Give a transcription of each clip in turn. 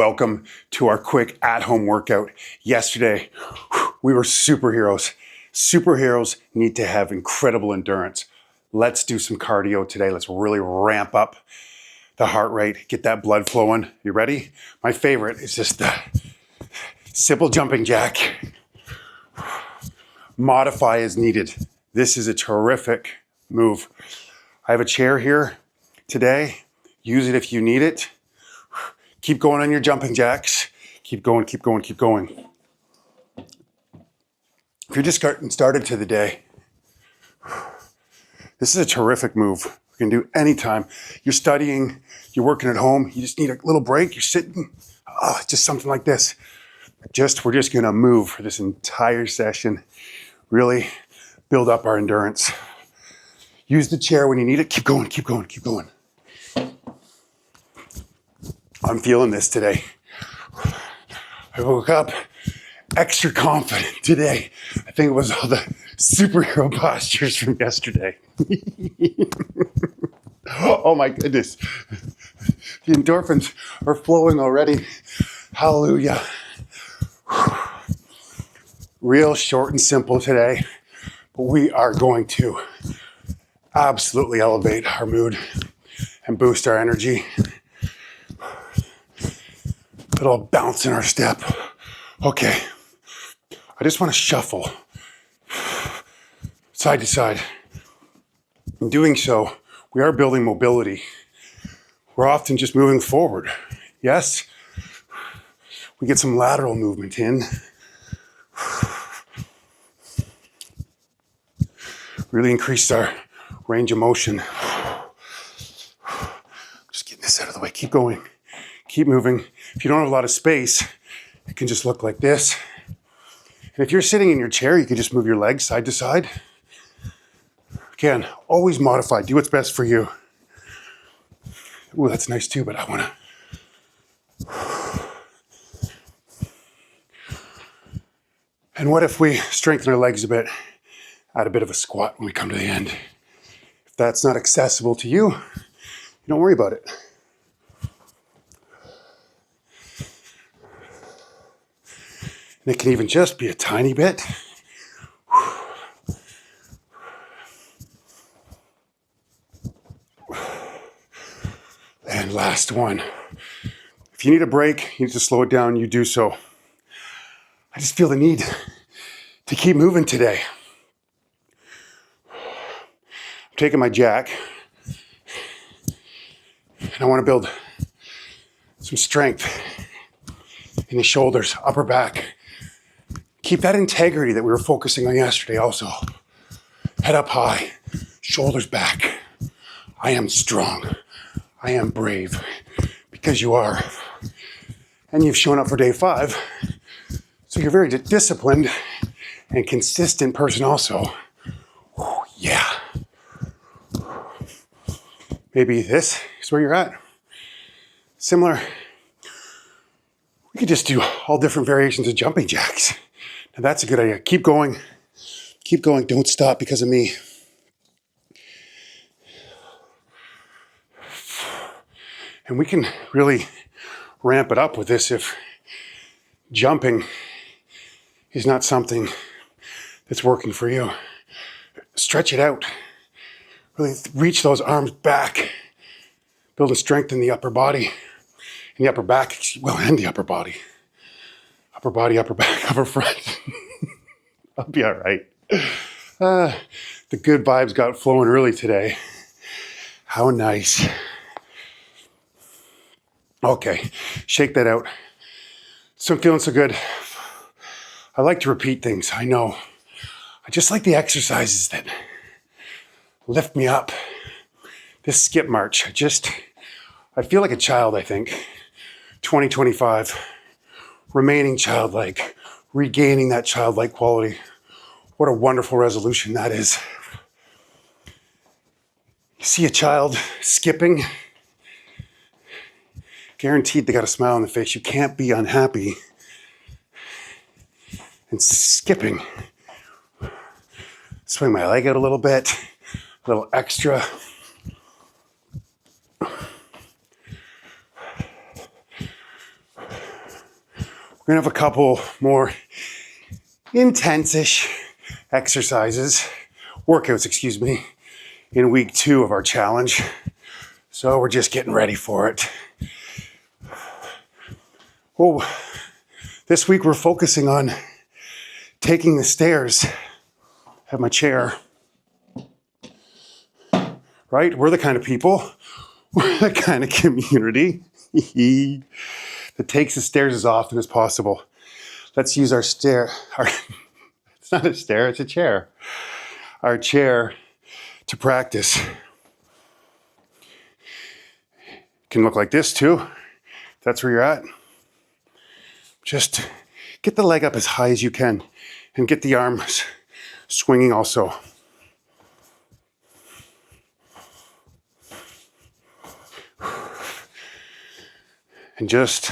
Welcome to our quick at-home workout. Yesterday, we were superheroes. Superheroes need to have incredible endurance. Let's do some cardio today. Let's really ramp up the heart rate, get that blood flowing. You ready? My favorite is just the simple jumping jack. Modify as needed. This is a terrific move. I have a chair here today. Use it if you need it. Keep going on your jumping jacks. Keep going, keep going, keep going. If you're just getting started to the day, this is a terrific move. You can do anytime. You're studying, you're working at home, you just need a little break, you're sitting, just something like this. We're just gonna move for this entire session. Really build up our endurance. Use the chair when you need it. Keep going, keep going, keep going. I'm feeling this today. I woke up extra confident today. I think it was all the superhero postures from yesterday. Oh my goodness. The endorphins are flowing already. Hallelujah. Real short and simple today, but we are going to absolutely elevate our mood and boost our energy. Little bounce in our step. Okay. I just want to shuffle side to side. In doing so, we are building mobility. We're often just moving forward. Yes? We get some lateral movement in. Really increase our range of motion. Just getting this out of the way. Keep going. Keep moving. If you don't have a lot of space, it can just look like this. And if you're sitting in your chair, you can just move your legs side to side. Again, always modify. Do what's best for you. Ooh, that's nice too, but I want to. And what if we strengthen our legs a bit, add a bit of a squat when we come to the end? If that's not accessible to you, don't worry about it. And it can even just be a tiny bit. And last one. If you need a break, you need to slow it down, you do so. I just feel the need to keep moving today. I'm taking my jack and I want to build some strength in the shoulders, upper back. Keep that integrity that we were focusing on yesterday also. Head up high, shoulders back. I am strong. I am brave, because you are. And you've shown up for day 5. So you're a very disciplined and consistent person also. Ooh, yeah. Maybe this is where you're at. Similar. We could just do all different variations of jumping jacks. Now that's a good idea. Keep going. Keep going. Don't stop because of me. And we can really ramp it up with this if jumping is not something that's working for you. Stretch it out. Really reach those arms back. Building strength in the upper body, in the upper back, and the upper body. Upper body, upper back, upper front. I'll be all right. The good vibes got flowing early today. How nice. Okay, shake that out. So I'm feeling so good. I like to repeat things, I know. I just like the exercises that lift me up. This skip march, I feel like a child, I think. 2025, remaining childlike, regaining that childlike quality. What a wonderful resolution that is. You see a child skipping, guaranteed they got a smile on the face. You can't be unhappy. And skipping. Swing my leg out a little bit, a little extra. We're gonna have a couple more intense-ish exercises, workouts, excuse me, in week 2 of our challenge. So we're just getting ready for it. Oh, this week we're focusing on taking the stairs. I have my chair. Right? We're the kind of people, we're the kind of community that takes the stairs as often as possible. Let's use our stair. It's not a stair, it's a chair. Our chair to practice. It can look like this too. If that's where you're at. Just get the leg up as high as you can and get the arms swinging also. And just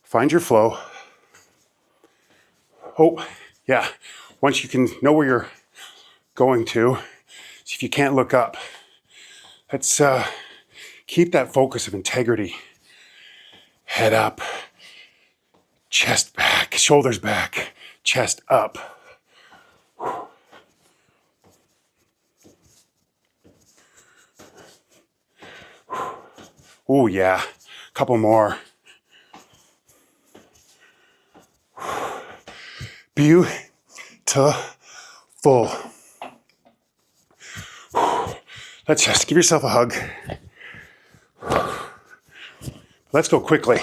find your flow. Oh, yeah. Once you can know where you're going to, see if you can't look up. Let's keep that focus of integrity. Head up, chest back, shoulders back, chest up. Oh, yeah. Couple more. Beautiful. Let's just give yourself a hug. Let's go quickly.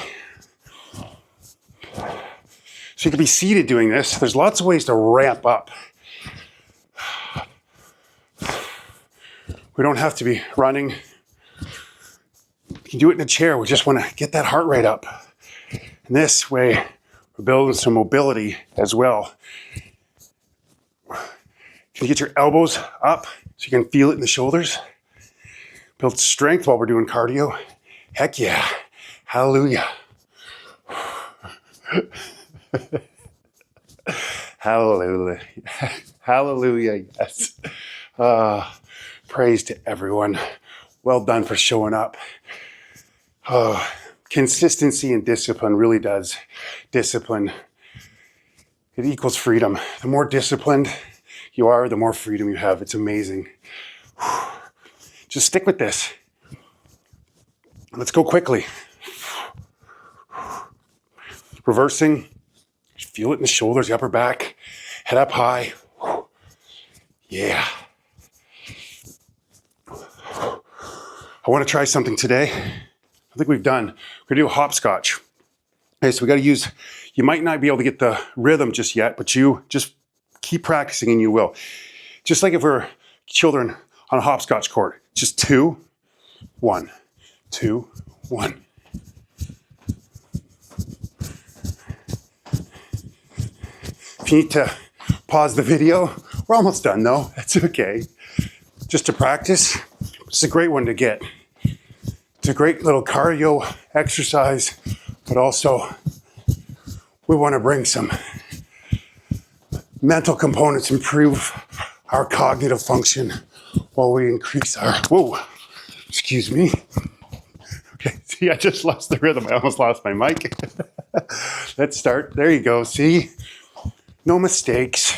So you can be seated doing this. There's lots of ways to ramp up. We don't have to be running. You can do it in a chair. We just want to get that heart rate up. And this way, we're building some mobility as well. Can you get your elbows up so you can feel it in the shoulders? Build strength while we're doing cardio. Heck yeah. Hallelujah. Hallelujah. Hallelujah. Yes. Praise to everyone. Well done for showing up. Consistency and discipline really does. Discipline, it equals freedom. The more disciplined you are, the more freedom you have. It's amazing. Just stick with this. Let's go quickly. Reversing. Feel it in the shoulders, the upper back. Head up high. Yeah. I want to try something today. I think we've done. We're going to do a hopscotch. Okay, so we got to use, you might not be able to get the rhythm just yet, but you just keep practicing and you will. Just like if we're children on a hopscotch court. Just 2, 1, 2, 1. If you need to pause the video, we're almost done though. That's okay. Just to practice, it's a great one to get. It's a great little cardio exercise, but also we want to bring some mental components, improve our cognitive function while we increase our, whoa, excuse me. Okay, see, I just lost the rhythm. I almost lost my mic. Let's start. There you go. See, no mistakes.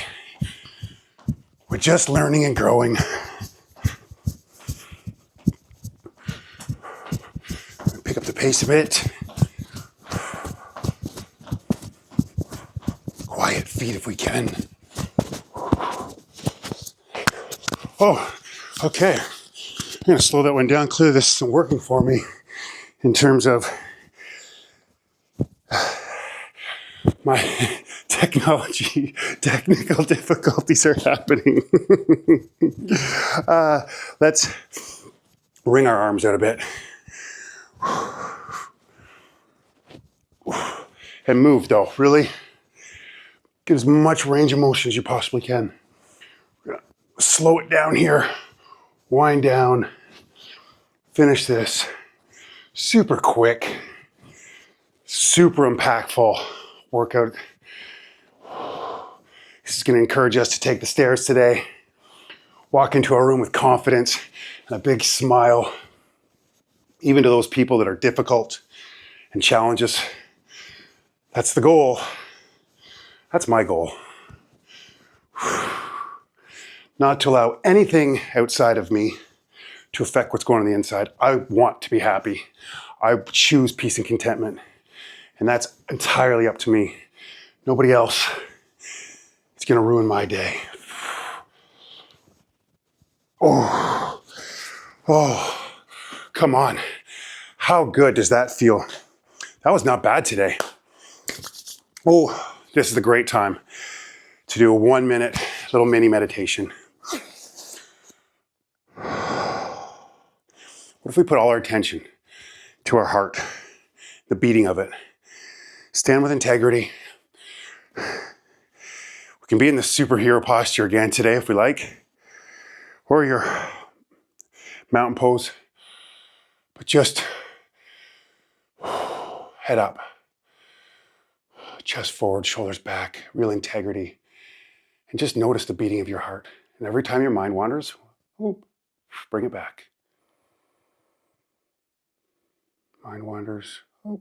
We're just learning and growing. Pick up the pace a bit. Quiet feet if we can. Oh, okay. I'm going to slow that one down. Clearly this isn't working for me in terms of my technical difficulties are happening. Let's wring our arms out a bit. And move though, really. Get as much range of motion as you possibly can. We're gonna slow it down here, wind down, finish this. Super quick, super impactful workout. This is gonna encourage us to take the stairs today, walk into our room with confidence and a big smile, even to those people that are difficult and challenge us. That's the goal. That's my goal. Not to allow anything outside of me to affect what's going on the inside. I want to be happy. I choose peace and contentment. And that's entirely up to me. Nobody else is going to ruin my day. Oh, come on. How good does that feel? That was not bad today. Oh, this is a great time to do a 1 minute little mini meditation. What if we put all our attention to our heart, the beating of it? Stand with integrity. We can be in the superhero posture again today if we like, or your mountain pose, but just head up, chest forward, shoulders back, real integrity, and just notice the beating of your heart. And every time your mind wanders, bring it back. Mind wanders, come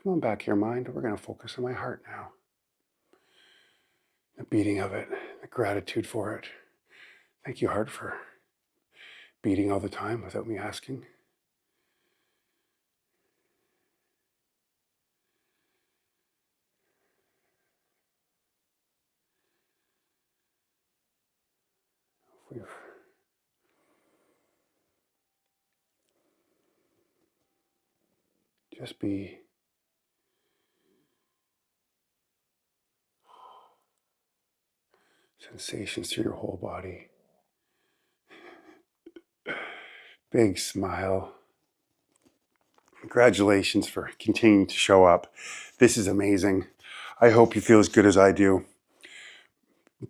on back here, mind. We're going to focus on my heart now. The beating of it, the gratitude for it. Thank you, heart, for beating all the time without me asking. Just be sensations through your whole body. Big smile. Congratulations for continuing to show up. This is amazing. I hope you feel as good as I do.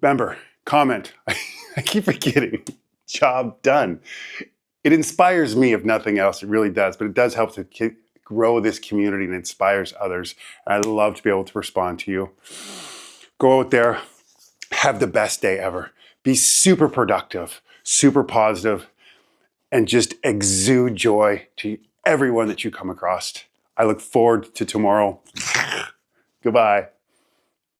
Remember, comment. I keep forgetting. Job done. It inspires me, if nothing else. It really does. But it does help to grow this community and inspires others. And I'd love to be able to respond to you. Go out there. Have the best day ever. Be super productive, super positive, and just exude joy to everyone that you come across. I look forward to tomorrow. Goodbye.